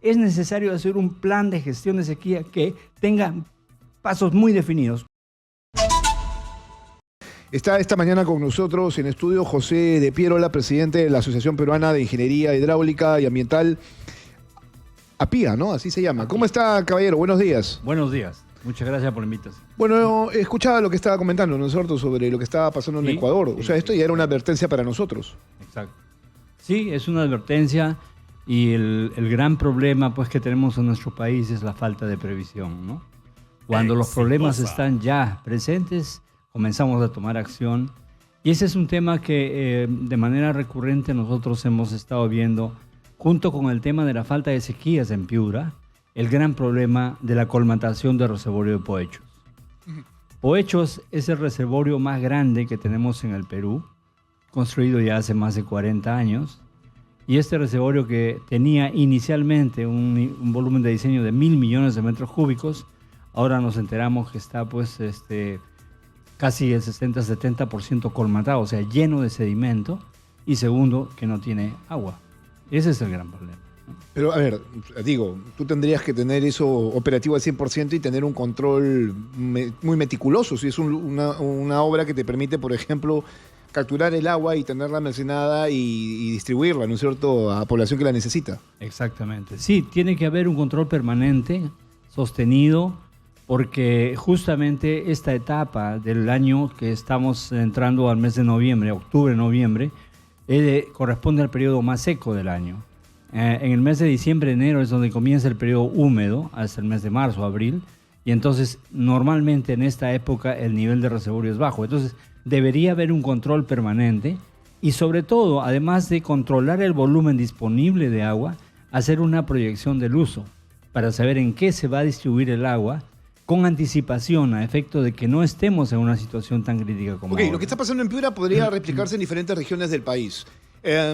es necesario hacer un plan de gestión de sequía que tenga pasos muy definidos. Está esta mañana con nosotros en estudio José de Pierola, presidente de la Asociación Peruana de Ingeniería Hidráulica y Ambiental, APIA, ¿no? Así se llama. ¿Cómo está, caballero? Buenos días. Buenos días. Muchas gracias por la invitación. Bueno, escuchaba lo que estaba comentando, ¿no es cierto?, sobre lo que estaba pasando en Sí, Ecuador. O sea, sí, esto ya era una advertencia para nosotros. Exacto. Sí, es una advertencia y el gran problema pues, que tenemos en nuestro país es la falta de previsión, ¿no? Cuando los problemas están ya presentes, comenzamos a tomar acción. Y ese es un tema que de manera recurrente nosotros hemos estado viendo, junto con el tema de la falta de sequías en Piura, el gran problema de la colmatación del reservorio de Poechos. Poechos es el reservorio más grande que tenemos en el Perú, construido ya hace más de 40 años. Y este reservorio, que tenía inicialmente un volumen de diseño de 1.000 millones de metros cúbicos, ahora nos enteramos que está pues casi el 60-70% colmatado, o sea, lleno de sedimento, y segundo, que no tiene agua. Ese es el gran problema, ¿no? Pero, a ver, digo, tú tendrías que tener eso operativo al 100% y tener un control muy meticuloso. Si es una obra que te permite, por ejemplo, capturar el agua y tenerla almacenada y distribuirla, ¿no es cierto?, a la población que la necesita. Exactamente. Sí, tiene que haber un control permanente, sostenido, porque justamente esta etapa del año que estamos entrando al mes de noviembre, octubre, noviembre, corresponde al periodo más seco del año. En el mes de diciembre, enero es donde comienza el periodo húmedo, hasta el mes de marzo, abril, y entonces normalmente en esta época el nivel de reservorio es bajo. Entonces debería haber un control permanente y sobre todo, además de controlar el volumen disponible de agua, hacer una proyección del uso para saber en qué se va a distribuir el agua con anticipación a efecto de que no estemos en una situación tan crítica como ahora. Lo que está pasando en Piura podría replicarse en diferentes regiones del país.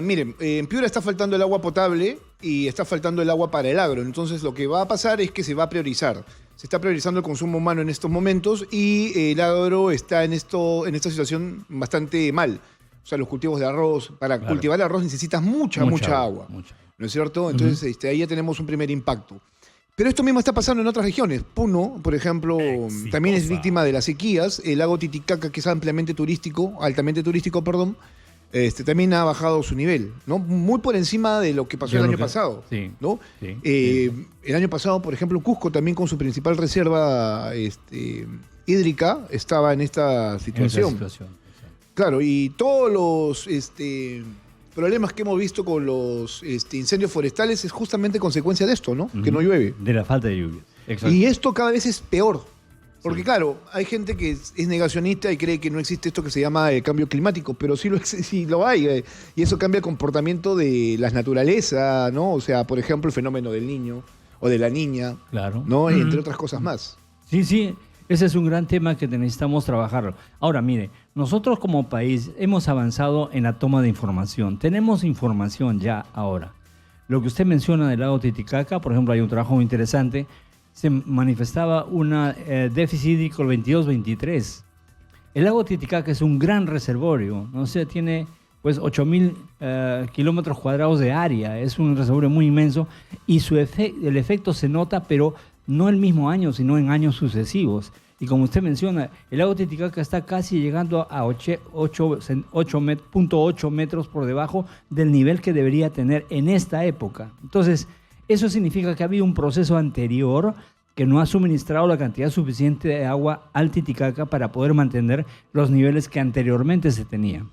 Miren, en Piura está faltando el agua potable y está faltando el agua para el agro. Entonces lo que va a pasar es que se va a priorizar. Se está priorizando el consumo humano en estos momentos y el agro está en esta situación bastante mal. O sea, los cultivos de arroz, para cultivar arroz necesitas mucha agua. ¿No es cierto? Entonces ahí ya tenemos un primer impacto. Pero esto mismo está pasando en otras regiones. Puno, por ejemplo, también es víctima de las sequías. El lago Titicaca, que es altamente turístico, también ha bajado su nivel, ¿no? Muy por encima de lo que pasó el año pasado, sí, ¿no? Sí, el año pasado, por ejemplo, Cusco, también con su principal reserva hídrica, estaba en esta situación. Claro, y todos los problemas que hemos visto con los incendios forestales es justamente consecuencia de esto, ¿no? Que no llueve. De la falta de lluvia. Exacto. Y esto cada vez es peor. Porque claro, hay gente que es negacionista y cree que no existe esto que se llama el cambio climático, pero sí lo hay. Y eso cambia el comportamiento de la naturaleza, ¿no? O sea, por ejemplo, el fenómeno del niño o de la niña, claro, ¿no? Entre otras cosas más. Sí, ese es un gran tema que necesitamos trabajarlo. Ahora, mire, nosotros como país hemos avanzado en la toma de información. Tenemos información ya ahora. Lo que usted menciona del lago Titicaca, por ejemplo, hay un trabajo muy interesante. Se manifestaba un déficit hídrico el 22-23. El lago Titicaca es un gran reservorio, ¿no? O sea, tiene pues 8.000 kilómetros cuadrados de área. Es un reservorio muy inmenso y el efecto se nota, pero no el mismo año, sino en años sucesivos. Y como usted menciona, el lago Titicaca está casi llegando a 8.8 metros por debajo del nivel que debería tener en esta época. Entonces, eso significa que ha habido un proceso anterior que no ha suministrado la cantidad suficiente de agua al Titicaca para poder mantener los niveles que anteriormente se tenían.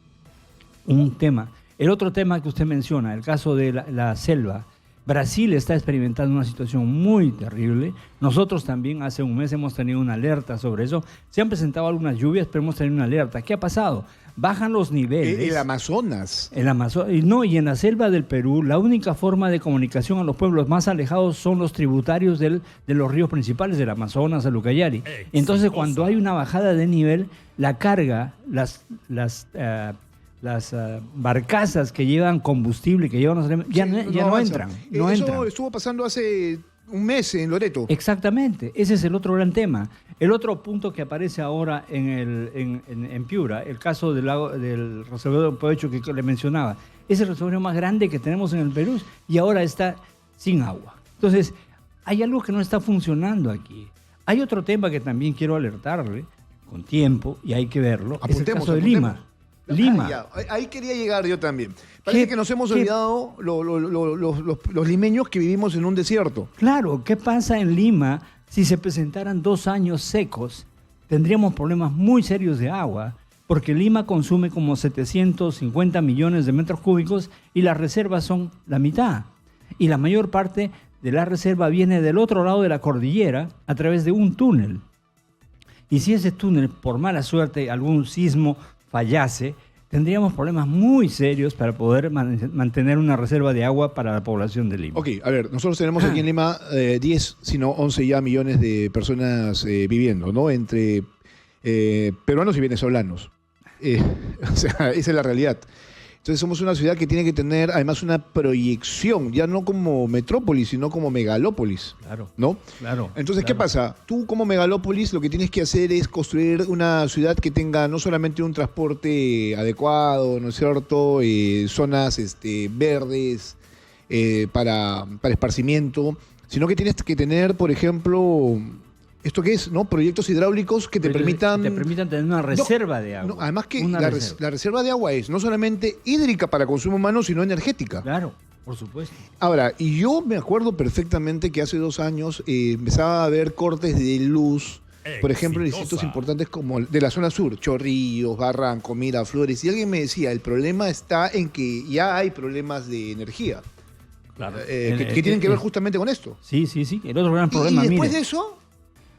Un tema. El otro tema que usted menciona, el caso de la selva. Brasil está experimentando una situación muy terrible. Nosotros también hace un mes hemos tenido una alerta sobre eso. Se han presentado algunas lluvias, pero hemos tenido una alerta. ¿Qué ha pasado? Bajan los niveles. El Amazonas. Y en la selva del Perú, la única forma de comunicación a los pueblos más alejados son los tributarios de los ríos principales, del Amazonas, el Ucayali. Entonces, cuando hay una bajada de nivel, la carga, las barcazas que llevan combustible, que llevan ya no entran. Eso estuvo pasando hace un mes en Loreto. Exactamente, ese es el otro gran tema. El otro punto que aparece ahora en Piura, el caso del reservorio de Poecho que le mencionaba, es el reservorio más grande que tenemos en el Perú y ahora está sin agua. Entonces, hay algo que no está funcionando aquí. Hay otro tema que también quiero alertarle con tiempo y hay que verlo. Es el caso de Lima. Lima. Ahí quería llegar yo también. Parece que nos hemos olvidado los limeños que vivimos en un desierto. Claro, ¿qué pasa en Lima si se presentaran 2 años secos? Tendríamos problemas muy serios de agua, porque Lima consume como 750 millones de metros cúbicos y las reservas son la mitad. Y la mayor parte de la reserva viene del otro lado de la cordillera a través de un túnel. Y si ese túnel, por mala suerte, algún sismo fallase, tendríamos problemas muy serios para poder mantener una reserva de agua para la población de Lima. Ok, a ver, nosotros tenemos aquí en Lima 10, sino 11 ya millones de personas viviendo, ¿no? Entre peruanos y venezolanos. O sea, esa es la realidad. Entonces somos una ciudad que tiene que tener además una proyección, ya no como metrópolis, sino como megalópolis. Claro. ¿No? Claro. Entonces, claro. ¿qué pasa? Tú como megalópolis lo que tienes que hacer es construir una ciudad que tenga no solamente un transporte adecuado, ¿no es cierto? Zonas verdes para esparcimiento, sino que tienes que tener, por ejemplo, ¿esto qué es? ¿No? Proyectos hidráulicos que te permitan tener una reserva de agua. No, además que la reserva de agua es no solamente hídrica para consumo humano, sino energética. Claro, por supuesto. Ahora, y yo me acuerdo perfectamente que hace 2 años empezaba a haber cortes de luz, por ejemplo, en distritos importantes como de la zona sur, Chorrillos, Barranco, Miraflores, y alguien me decía, el problema está en que ya hay problemas de energía. Claro. Que tienen que ver justamente con esto. Sí. El otro gran problema, y después de eso,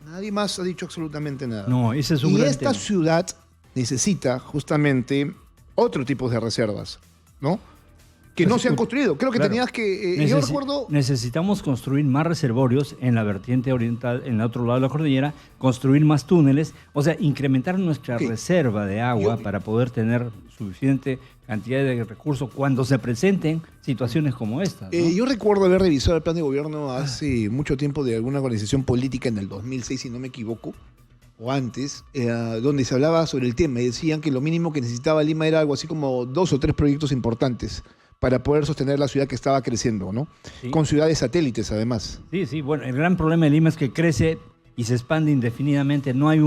nadie más ha dicho absolutamente nada. No, ese es un gran tema. Y esta ciudad necesita justamente otro tipo de reservas, ¿no? Que no se han construido. Creo que claro. tenías que... yo recuerdo... Necesitamos construir más reservorios en la vertiente oriental, en el otro lado de la cordillera, construir más túneles, o sea, incrementar nuestra reserva de agua para poder tener suficiente cantidad de recursos cuando se presenten situaciones como estas, ¿no? Yo recuerdo haber revisado el plan de gobierno hace mucho tiempo de alguna organización política en el 2006, si no me equivoco, o antes, donde se hablaba sobre el tema y decían que lo mínimo que necesitaba Lima era algo así como 2 o 3 proyectos importantes para poder sostener la ciudad que estaba creciendo, ¿no? Sí. Con ciudades satélites, además. Sí, bueno, el gran problema de Lima es que crece y se expande indefinidamente, no hay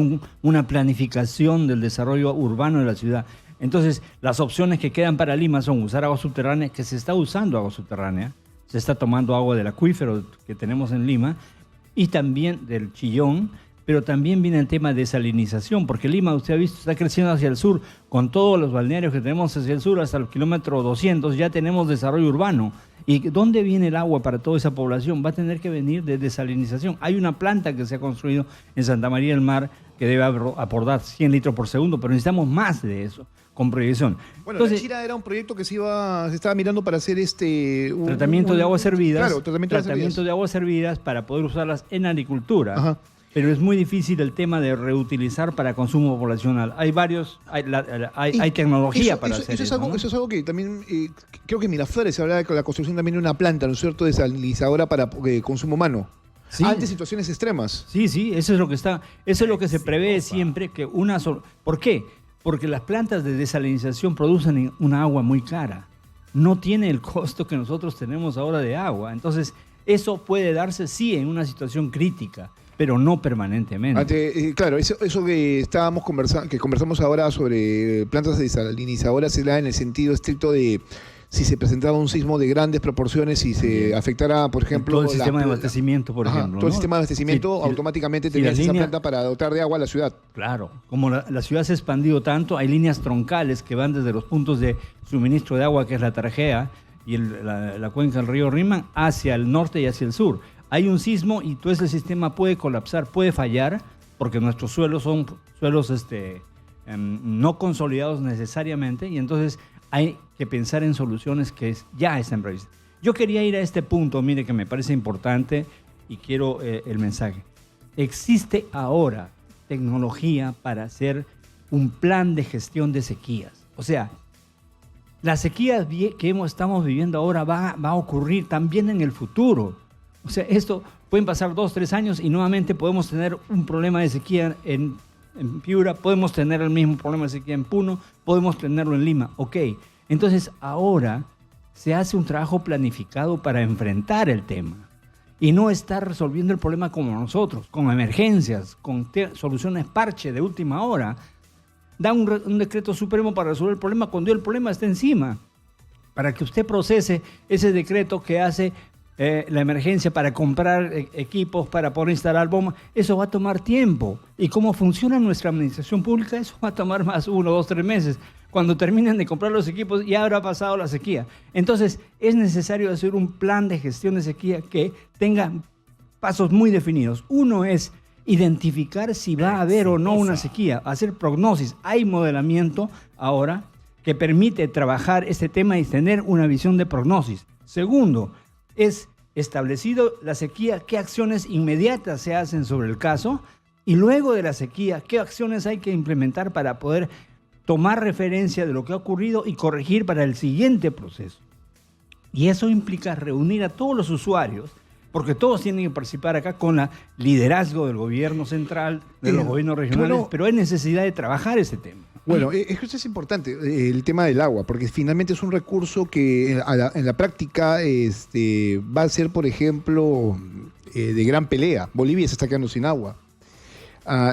una planificación del desarrollo urbano de la ciudad. Entonces, las opciones que quedan para Lima son usar agua subterránea, que se está usando agua subterránea, se está tomando agua del acuífero que tenemos en Lima, y también del Chillón, pero también viene el tema de desalinización, porque Lima, usted ha visto, está creciendo hacia el sur, con todos los balnearios que tenemos hacia el sur, hasta el kilómetro 200, ya tenemos desarrollo urbano. ¿Y dónde viene el agua para toda esa población? Va a tener que venir de desalinización. Hay una planta que se ha construido en Santa María del Mar que debe aportar 100 litros por segundo, pero necesitamos más de eso, con proyección. Bueno, entonces, la Chira era un proyecto que se estaba mirando para hacer tratamiento de aguas servidas. Claro, tratamiento de aguas servidas para poder usarlas en agricultura. Ajá. Pero es muy difícil el tema de reutilizar para consumo poblacional. Hay tecnología para hacer eso. Eso es algo que también, creo que en Miraflores se habla de la construcción también de una planta, ¿no es cierto?, desalinizadora para consumo humano. Sí. Ante situaciones extremas. Sí, eso es lo que está, eso es lo que se prevé siempre, que ¿por qué? Porque las plantas de desalinización producen una agua muy cara. No tiene el costo que nosotros tenemos ahora de agua. Entonces, eso puede darse sí en una situación crítica, pero no permanentemente. Claro, eso que conversamos ahora sobre plantas desalinizadoras se da en el sentido estricto de si se presentaba un sismo de grandes proporciones y se afectara, por ejemplo... Todo el sistema de abastecimiento, por ejemplo. Todo el sistema de abastecimiento, automáticamente tenías esa planta para dotar de agua a la ciudad. Claro, como la ciudad se ha expandido tanto, hay líneas troncales que van desde los puntos de suministro de agua, que es la Tarjea, y la cuenca del río Rímac, hacia el norte y hacia el sur. Hay un sismo y todo ese sistema puede colapsar, puede fallar, porque nuestros suelos son suelos no consolidados necesariamente, y entonces hay que pensar en soluciones que ya están previstas. Yo quería ir a este punto, mire, que me parece importante y quiero el mensaje. Existe ahora tecnología para hacer un plan de gestión de sequías. O sea, la sequía que estamos viviendo ahora va a ocurrir también en el futuro. O sea, esto pueden pasar 2, 3 años y nuevamente podemos tener un problema de sequía en Piura, podemos tener el mismo problema de sequía en Puno, podemos tenerlo en Lima. Ok, entonces ahora se hace un trabajo planificado para enfrentar el tema. y no estar resolviendo el problema como nosotros, con emergencias, con soluciones parche de última hora. Da un decreto supremo para resolver el problema cuando el problema está encima, para que usted procese ese decreto que hace la emergencia para comprar equipos, para poder instalar bombas. Eso va a tomar tiempo. Y cómo funciona nuestra administración pública, eso va a tomar más 1, 2, 3 meses. Cuando terminen de comprar los equipos, ya habrá pasado la sequía. Entonces, es necesario hacer un plan de gestión de sequía que tenga pasos muy definidos. Uno es identificar si va a haber o no una sequía, hacer prognosis. Hay modelamiento ahora que permite trabajar este tema y tener una visión de prognosis. Segundo, es establecido la sequía, qué acciones inmediatas se hacen sobre el caso, y luego de la sequía, qué acciones hay que implementar para poder tomar referencia de lo que ha ocurrido y corregir para el siguiente proceso. Y eso implica reunir a todos los usuarios, porque todos tienen que participar acá con el liderazgo del gobierno central, de los gobiernos regionales, bueno, pero hay necesidad de trabajar ese tema. Bueno, es que esto es importante, el tema del agua, porque finalmente es un recurso que en la práctica va a ser, por ejemplo, de gran pelea. Bolivia se está quedando sin agua.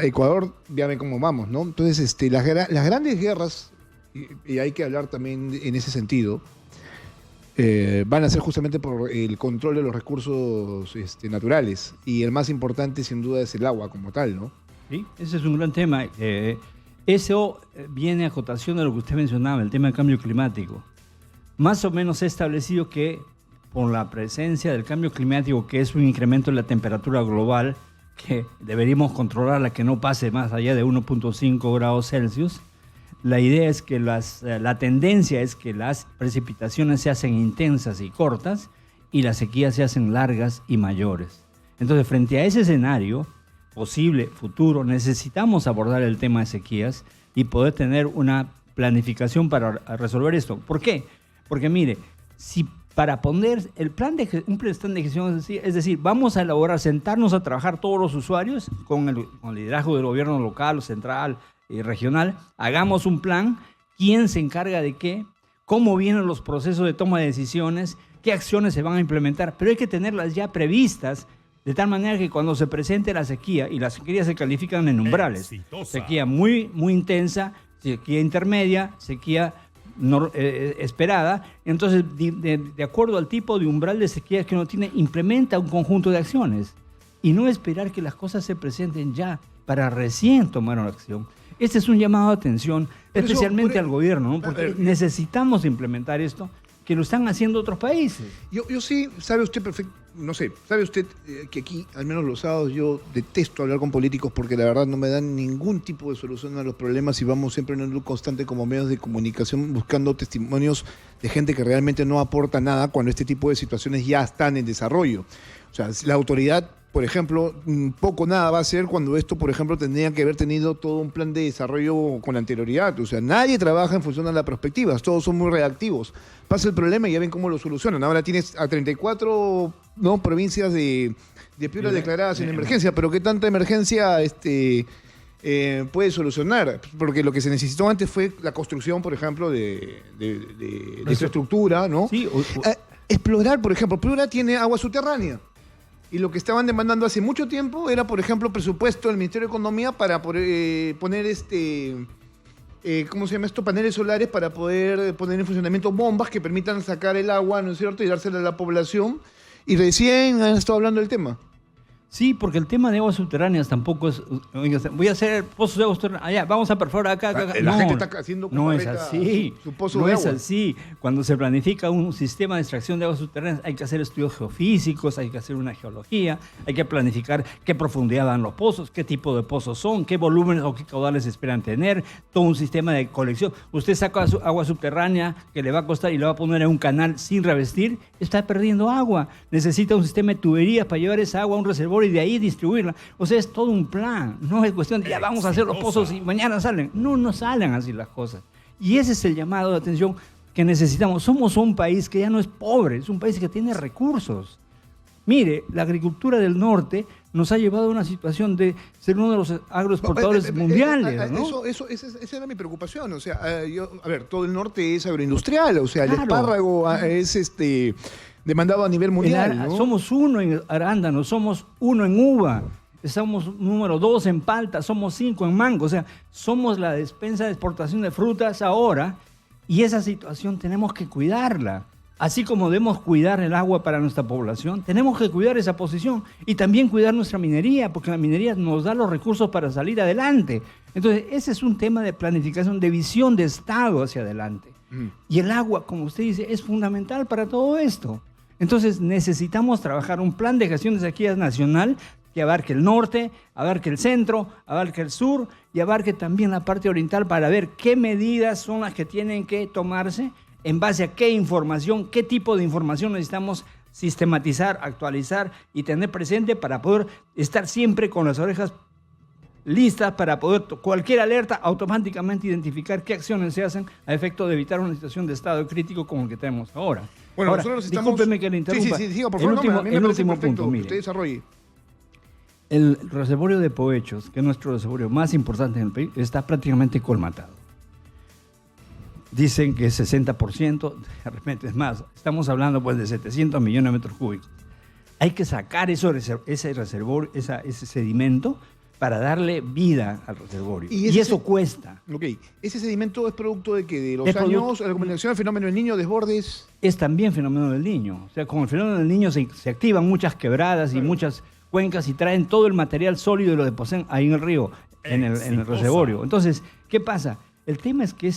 Ecuador, ya ven cómo vamos, ¿no? Entonces, las grandes guerras, y hay que hablar también en ese sentido, van a ser justamente por el control de los recursos naturales. Y el más importante, sin duda, es el agua como tal, ¿no? Sí, ese es un gran tema. Eso viene a acotación de lo que usted mencionaba, el tema del cambio climático. Más o menos se ha establecido que por la presencia del cambio climático, que es un incremento en la temperatura global, que deberíamos controlarla, que no pase más allá de 1.5 grados Celsius, la idea es que la tendencia es que las precipitaciones se hacen intensas y cortas y las sequías se hacen largas y mayores. Entonces, frente a ese escenario posible, futuro, necesitamos abordar el tema de sequías y poder tener una planificación para resolver esto. ¿Por qué? Porque mire, si para poner un plan de gestión, es decir, vamos a elaborar, sentarnos a trabajar todos los usuarios con el liderazgo del gobierno local, central y regional, hagamos un plan, quién se encarga de qué, cómo vienen los procesos de toma de decisiones, qué acciones se van a implementar, pero hay que tenerlas ya previstas, de tal manera que cuando se presente la sequía, y las sequías se califican en umbrales, sequía muy, muy intensa, sequía intermedia, sequía esperada, entonces de acuerdo al tipo de umbral de sequía que uno tiene, implementa un conjunto de acciones y no esperar que las cosas se presenten ya para recién tomar una acción. Este es un llamado de atención, especialmente al gobierno, ¿no? Porque necesitamos implementar esto, que lo están haciendo otros países. Yo sí, sabe usted perfecto, no sé, sabe usted que aquí, al menos los sábados, yo detesto hablar con políticos porque la verdad no me dan ningún tipo de solución a los problemas y vamos siempre en un loop constante como medios de comunicación buscando testimonios de gente que realmente no aporta nada cuando este tipo de situaciones ya están en desarrollo. O sea, la autoridad, por ejemplo, poco nada va a hacer cuando esto, por ejemplo, tendría que haber tenido todo un plan de desarrollo con anterioridad. O sea, nadie trabaja en función de las perspectivas, todos son muy reactivos. Pasa el problema y ya ven cómo lo solucionan. Ahora tienes a 34 provincias de Piura declaradas en emergencia, pero ¿qué tanta emergencia puede solucionar? Porque lo que se necesitó antes fue la construcción, por ejemplo, de infraestructura, ¿no? Sí, explorar, por ejemplo, Piura tiene agua subterránea. Y lo que estaban demandando hace mucho tiempo era, por ejemplo, presupuesto del Ministerio de Economía para poner ¿cómo se llama esto? Paneles solares para poder poner en funcionamiento bombas que permitan sacar el agua, ¿no es cierto? Y dársela a la población. Y recién han estado hablando del tema. Sí, porque el tema de aguas subterráneas tampoco es... Voy a hacer pozos de aguas subterráneas. Allá, vamos a perforar acá. La gente está haciendo no es así. Su pozo no de es agua. así. Cuando se planifica un sistema de extracción de aguas subterráneas hay que hacer estudios geofísicos, hay que hacer una geología, hay que planificar qué profundidad dan los pozos, qué tipo de pozos son, qué volúmenes o qué caudales esperan tener, todo un sistema de colección. Usted saca agua subterránea que le va a costar y le va a poner en un canal sin revestir, está perdiendo agua. Necesita un sistema de tuberías para llevar esa agua a un reservorio y de ahí distribuirla. O sea, es todo un plan. No es cuestión de ya vamos a hacer los pozos y mañana salen. No salen así las cosas. Y ese es el llamado de atención que necesitamos. Somos un país que ya no es pobre, es un país que tiene recursos. Mire, la agricultura del norte nos ha llevado a una situación de ser uno de los agroexportadores mundiales, ¿no? Esa era mi preocupación. O sea, todo el norte es agroindustrial. O sea, el espárrago es demandado a nivel mundial, ¿no? Somos uno en arándano, somos uno en uva, somos número 2 en palta, somos 5 en mango. O sea, somos la despensa de exportación de frutas ahora y esa situación tenemos que cuidarla. Así como debemos cuidar el agua para nuestra población, tenemos que cuidar esa posición y también cuidar nuestra minería, porque la minería nos da los recursos para salir adelante. Entonces, ese es un tema de planificación, de visión de Estado hacia adelante. Y el agua, como usted dice, es fundamental para todo esto. Entonces, necesitamos trabajar un plan de gestión de sequías nacional que abarque el norte, abarque el centro, abarque el sur y abarque también la parte oriental para ver qué medidas son las que tienen que tomarse en base a qué información, qué tipo de información necesitamos sistematizar, actualizar y tener presente para poder estar siempre con las orejas listas para poder, cualquier alerta, automáticamente identificar qué acciones se hacen a efecto de evitar una situación de estado crítico como el que tenemos ahora. Bueno, ahora, nosotros estamos... discúlpeme que le interrumpa. Sí, diga, por favor. El último punto, mire. Usted desarrolle. El reservorio de Poechos, que es nuestro reservorio más importante en el país, está prácticamente colmatado. Dicen que 60%, de repente es más, estamos hablando pues de 700 millones de metros cúbicos. Hay que sacar ese reservorio, ese sedimento para darle vida al reservorio. Y eso cuesta. Ok. ¿Ese sedimento es producto de que de los años, la combinación del fenómeno del Niño, desbordes? Es también fenómeno del Niño. O sea, con el fenómeno del Niño se activan muchas quebradas y muchas cuencas y traen todo el material sólido y lo depositan ahí en el río, en el reservorio. Entonces, ¿qué pasa? El tema es que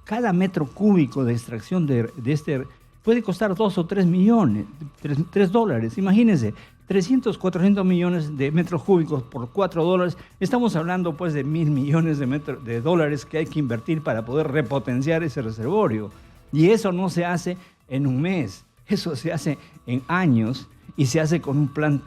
cada metro cúbico de extracción de este puede costar 2 o 3 millones, $3. Imagínense, 300, 400 millones de metros cúbicos por $4. Estamos hablando pues de 1.000 millones de dólares que hay que invertir para poder repotenciar ese reservorio. Y eso no se hace en un mes, eso se hace en años y se hace con un plan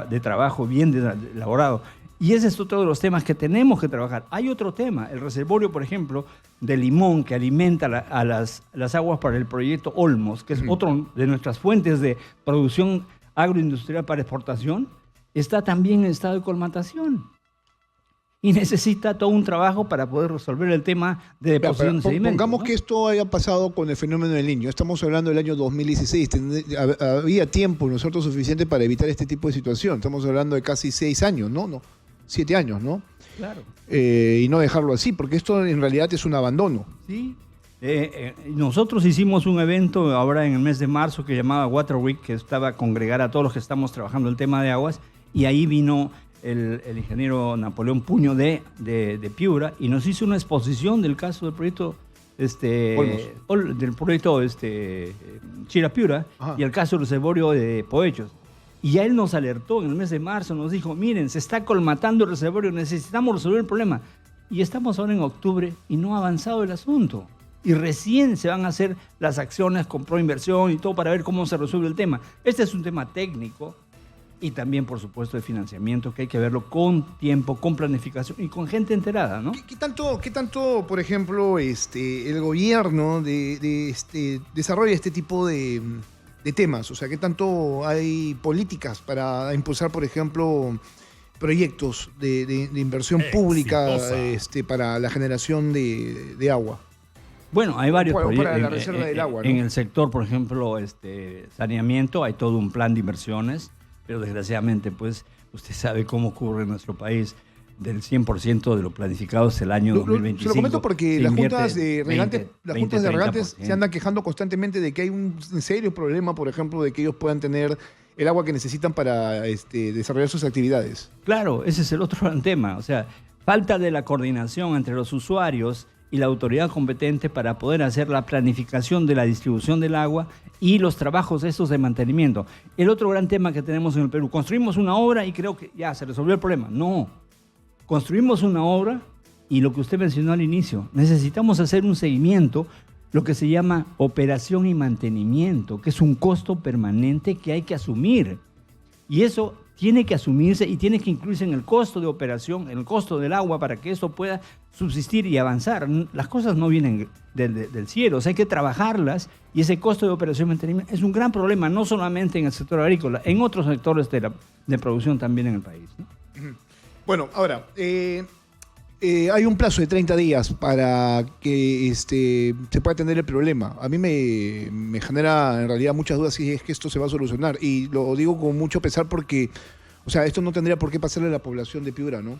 de trabajo bien elaborado. Y ese es otro de los temas que tenemos que trabajar. Hay otro tema, el reservorio, por ejemplo, de Limón, que alimenta a las aguas para el proyecto Olmos, que es otro de nuestras fuentes de producción agroindustrial para exportación, está también en estado de colmatación. Y necesita todo un trabajo para poder resolver el tema de deposición de sedimentos. Pongamos, ¿no?, que esto haya pasado con el fenómeno del Niño. Estamos hablando del año 2016. Había tiempo, ¿no es cierto?, suficiente para evitar este tipo de situación. Estamos hablando de casi 6 años, ¿no? 7 años, ¿no? Claro. Y no dejarlo así, porque esto en realidad es un abandono. Sí. Nosotros hicimos un evento ahora en el mes de marzo que llamaba Water Week, que estaba a congregar a todos los que estamos trabajando el tema de aguas, y ahí vino el ingeniero Napoleón Puño de Piura y nos hizo una exposición del caso del proyecto Chira Piura. Ajá. Y el caso del reservorio de Poechos. Y ya él nos alertó en el mes de marzo, nos dijo, miren, se está colmatando el reservorio, necesitamos resolver el problema. Y estamos ahora en octubre y no ha avanzado el asunto. Y recién se van a hacer las acciones con proinversión y todo para ver cómo se resuelve el tema. Este es un tema técnico y también, por supuesto, de financiamiento, que hay que verlo con tiempo, con planificación y con gente enterada, ¿no? ¿Qué tanto, por ejemplo, el gobierno desarrolla este tipo de temas? O sea, ¿qué tanto hay políticas para impulsar, por ejemplo, proyectos de inversión pública para la generación de agua? Bueno, hay varios proyectos. Para la reserva del agua, ¿no? En el sector, por ejemplo, saneamiento, hay todo un plan de inversiones, pero desgraciadamente, pues, usted sabe cómo ocurre en nuestro país. Del 100% de lo planificado es el año 2025. Se lo comento porque las juntas de regantes se andan quejando constantemente de que hay un serio problema, por ejemplo, de que ellos puedan tener el agua que necesitan para desarrollar sus actividades. Claro, ese es el otro gran tema. O sea, falta de la coordinación entre los usuarios y la autoridad competente para poder hacer la planificación de la distribución del agua y los trabajos estos de mantenimiento. El otro gran tema que tenemos en el Perú, construimos una obra y creo que ya se resolvió el problema. No. Construimos una obra y lo que usted mencionó al inicio, necesitamos hacer un seguimiento, lo que se llama operación y mantenimiento, que es un costo permanente que hay que asumir. Y eso tiene que asumirse y tiene que incluirse en el costo de operación, en el costo del agua, para que esto pueda subsistir y avanzar. Las cosas no vienen del cielo, o sea, hay que trabajarlas y ese costo de operación y mantenimiento es un gran problema, no solamente en el sector agrícola, en otros sectores de producción también en el país, ¿no? Bueno, ahora, Hay un plazo de 30 días para que se pueda atender el problema. A mí me genera en realidad muchas dudas si es que esto se va a solucionar. Y lo digo con mucho pesar porque, o sea, esto no tendría por qué pasarle a la población de Piura, ¿no?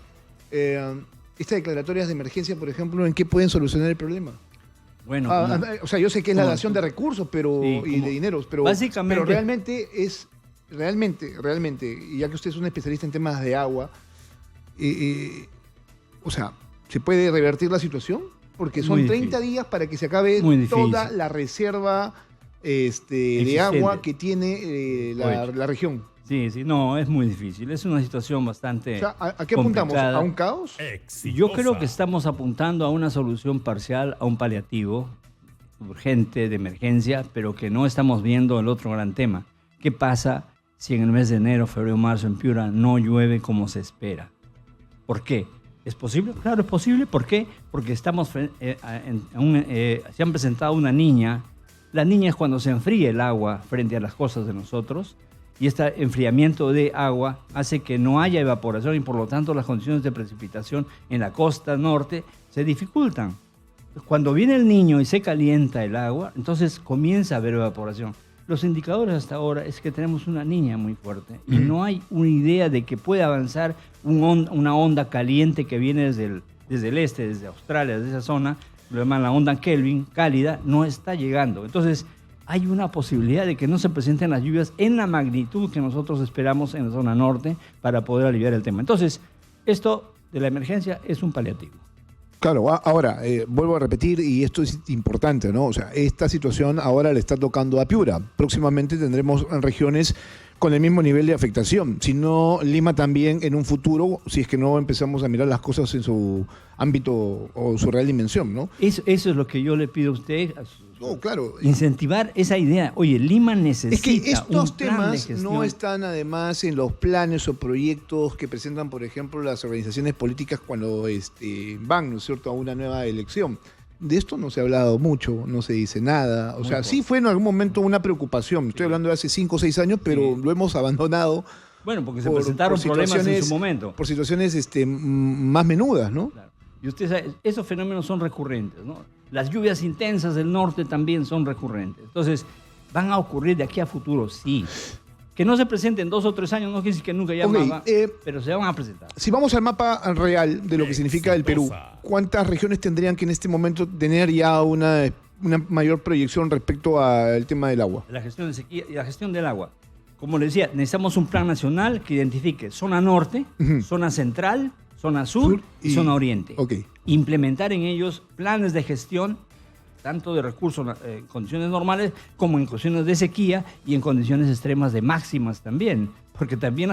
Estas declaratorias de emergencia, por ejemplo, ¿en qué pueden solucionar el problema? Bueno, o sea, yo sé que es la dación de recursos y de dineros, pero realmente realmente, y ya que usted es un especialista en temas de agua, o sea, ¿se puede revertir la situación? Porque son 30 días para que se acabe toda la reserva de agua que tiene la región. Sí, no, es muy difícil. Es una situación bastante. O sea, ¿a qué apuntamos? ¿A un caos? Yo creo que estamos apuntando a una solución parcial, a un paliativo urgente, de emergencia, pero que no estamos viendo el otro gran tema. ¿Qué pasa si en el mes de enero, febrero, marzo en Piura no llueve como se espera? ¿Por qué? ¿Es posible? Claro, es posible. ¿Por qué? Porque se han presentado una niña. La niña es cuando se enfría el agua frente a las costas de nosotros. Y este enfriamiento de agua hace que no haya evaporación y por lo tanto las condiciones de precipitación en la costa norte se dificultan. Cuando viene el niño y se calienta el agua, entonces comienza a haber evaporación. Los indicadores hasta ahora es que tenemos una niña muy fuerte y no hay una idea de que pueda avanzar una onda caliente que viene desde el este, desde Australia, desde esa zona, lo llaman la onda Kelvin, cálida, no está llegando. Entonces, hay una posibilidad de que no se presenten las lluvias en la magnitud que nosotros esperamos en la zona norte para poder aliviar el tema. Entonces, esto de la emergencia es un paliativo. Claro, ahora, vuelvo a repetir, y esto es importante, ¿no? O sea, esta situación ahora le está tocando a Piura. Próximamente tendremos regiones con el mismo nivel de afectación. Si no, Lima también en un futuro, si es que no empezamos a mirar las cosas en su ámbito o su real dimensión, ¿no? Eso es lo que yo le pido a usted. Claro. Incentivar esa idea. Oye, Lima necesita es que estos un plan temas de gestión. no están además en los planes o proyectos que presentan, por ejemplo, las organizaciones políticas cuando van, ¿no es cierto?, a una nueva elección. De esto no se ha hablado mucho, no se dice nada. O sea, sí fue en algún momento una preocupación. Estoy hablando de hace 5 o 6 años, pero lo hemos abandonado. Bueno, porque se presentaron problemas en su momento. Por situaciones más menudas, ¿no? Claro. Y usted sabe, esos fenómenos son recurrentes, ¿no? Las lluvias intensas del norte también son recurrentes. Entonces, van a ocurrir de aquí a futuro, sí. Que no se presenten 2 o 3 años, no quiere decir que nunca pero se van a presentar. Si vamos al mapa real de lo que significa el Perú, ¿cuántas regiones tendrían que en este momento tener ya una mayor proyección respecto al tema del agua? La gestión de sequía y la gestión del agua. Como le decía, necesitamos un plan nacional que identifique zona norte, zona central, zona sur y zona oriente. Implementar en ellos planes de gestión, tanto de recursos en condiciones normales como en condiciones de sequía y en condiciones extremas de máximas también. Porque también,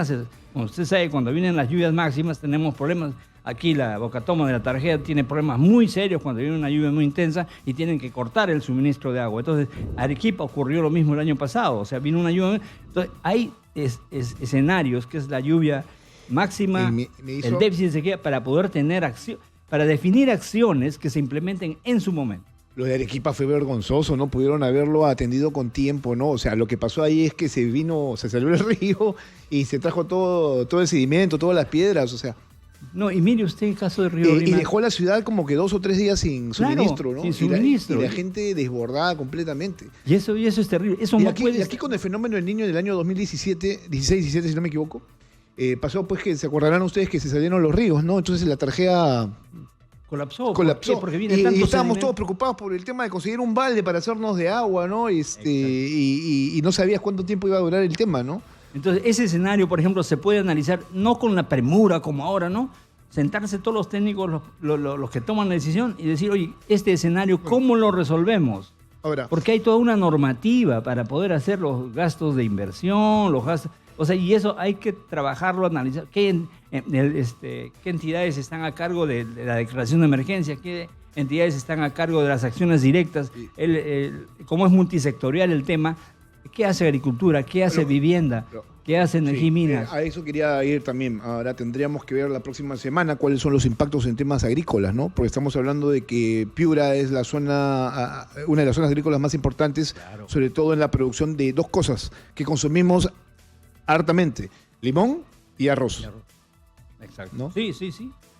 como usted sabe, cuando vienen las lluvias máximas tenemos problemas. Aquí la Bocatoma de la Tarjeta tiene problemas muy serios cuando viene una lluvia muy intensa y tienen que cortar el suministro de agua. Entonces, Arequipa ocurrió lo mismo el año pasado. O sea, vino una lluvia. Entonces, hay escenarios que es la lluvia máxima, el déficit de sequía, para poder tener acción, para definir acciones que se implementen en su momento. Lo de Arequipa fue vergonzoso, no pudieron haberlo atendido con tiempo, ¿no? O sea, lo que pasó ahí es que se salió el río y se trajo todo el sedimento, todas las piedras, o sea. No, y mire usted el caso de Río Lima. Y dejó la ciudad como que 2 o 3 días sin suministro, ¿no? Sin suministro. Y la gente desbordada completamente. Y eso es terrible. Eso y no aquí, aquí con el fenómeno del Niño del año 2017, 16-17, si no me equivoco, pasó pues que se acordarán ustedes que se salieron los ríos, ¿no? Entonces la Tarjeta colapsó. Porque viene y estábamos todos preocupados por el tema de conseguir un balde para hacernos de agua, ¿no? Y no sabías cuánto tiempo iba a durar el tema, ¿no? Entonces, ese escenario, por ejemplo, se puede analizar no con la premura como ahora, ¿no? Sentarse todos los técnicos, los que toman la decisión y decir, oye, este escenario, ¿cómo lo resolvemos? Ahora, porque hay toda una normativa para poder hacer los gastos de inversión, los gastos. O sea, y eso hay que trabajarlo, analizar qué entidades están a cargo de la declaración de emergencia, qué entidades están a cargo de las acciones directas, cómo es multisectorial el tema, qué hace agricultura, qué hace vivienda, qué hace energía y minas. A eso quería ir también. Ahora tendríamos que ver la próxima semana cuáles son los impactos en temas agrícolas, ¿no? Porque estamos hablando de que Piura es la zona, una de las zonas agrícolas más importantes, sobre todo en la producción de 2 cosas que consumimos hartamente: limón y arroz. Exacto. ¿no? Sí.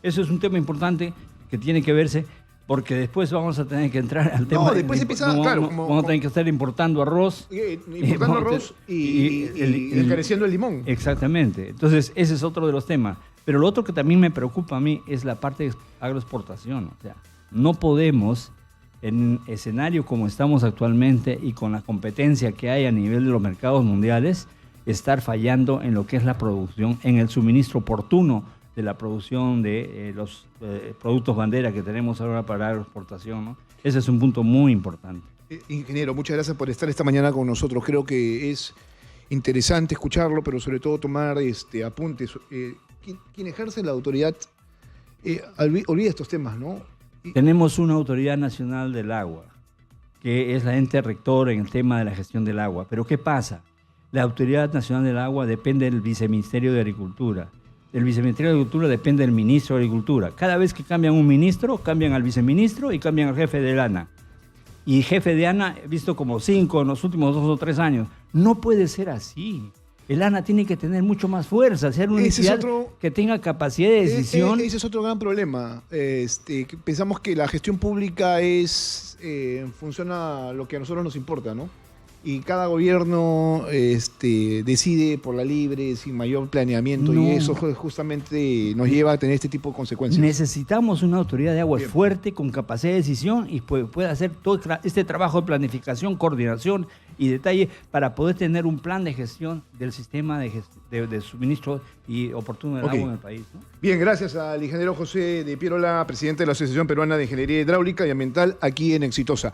Eso es un tema importante que tiene que verse, porque después vamos a tener que entrar al tema. Después empieza, claro, vamos a tener que estar importando arroz. Importando arroz y encareciendo el limón. Exactamente. Entonces, ese es otro de los temas. Pero lo otro que también me preocupa a mí es la parte de agroexportación. O sea, no podemos, en escenario como estamos actualmente y con la competencia que hay a nivel de los mercados mundiales, estar fallando en lo que es la producción, en el suministro oportuno de la producción de los productos bandera que tenemos ahora para la agroexportación, ¿no? Ese es un punto muy importante. Ingeniero, muchas gracias por estar esta mañana con nosotros. Creo que es interesante escucharlo, pero sobre todo tomar apuntes. Quien ejerce la autoridad olvida estos temas, ¿no? Tenemos una Autoridad Nacional del Agua, que es la ente rectora en el tema de la gestión del agua. Pero ¿qué pasa? La Autoridad Nacional del Agua depende del Viceministerio de Agricultura. El Viceministerio de Agricultura depende del Ministro de Agricultura. Cada vez que cambian un ministro, cambian al viceministro y cambian al jefe de ANA. Y jefe de ANA, he visto como 5 en los últimos 2 o 3 años. No puede ser así. El ANA tiene que tener mucho más fuerza, ser una entidad que tenga capacidad de decisión. Ese es otro gran problema. Pensamos que la gestión pública funciona lo que a nosotros nos importa, ¿no? Y cada gobierno decide por la libre, sin mayor planeamiento, y eso justamente nos lleva a tener este tipo de consecuencias. Necesitamos una autoridad de agua fuerte, con capacidad de decisión, y pueda hacer todo este trabajo de planificación, coordinación y detalle para poder tener un plan de gestión del sistema de suministro y oportuno del agua en el país, ¿no? Bien, gracias al ingeniero José de Pierola, presidente de la Asociación Peruana de Ingeniería Hidráulica y Ambiental, aquí en Exitosa.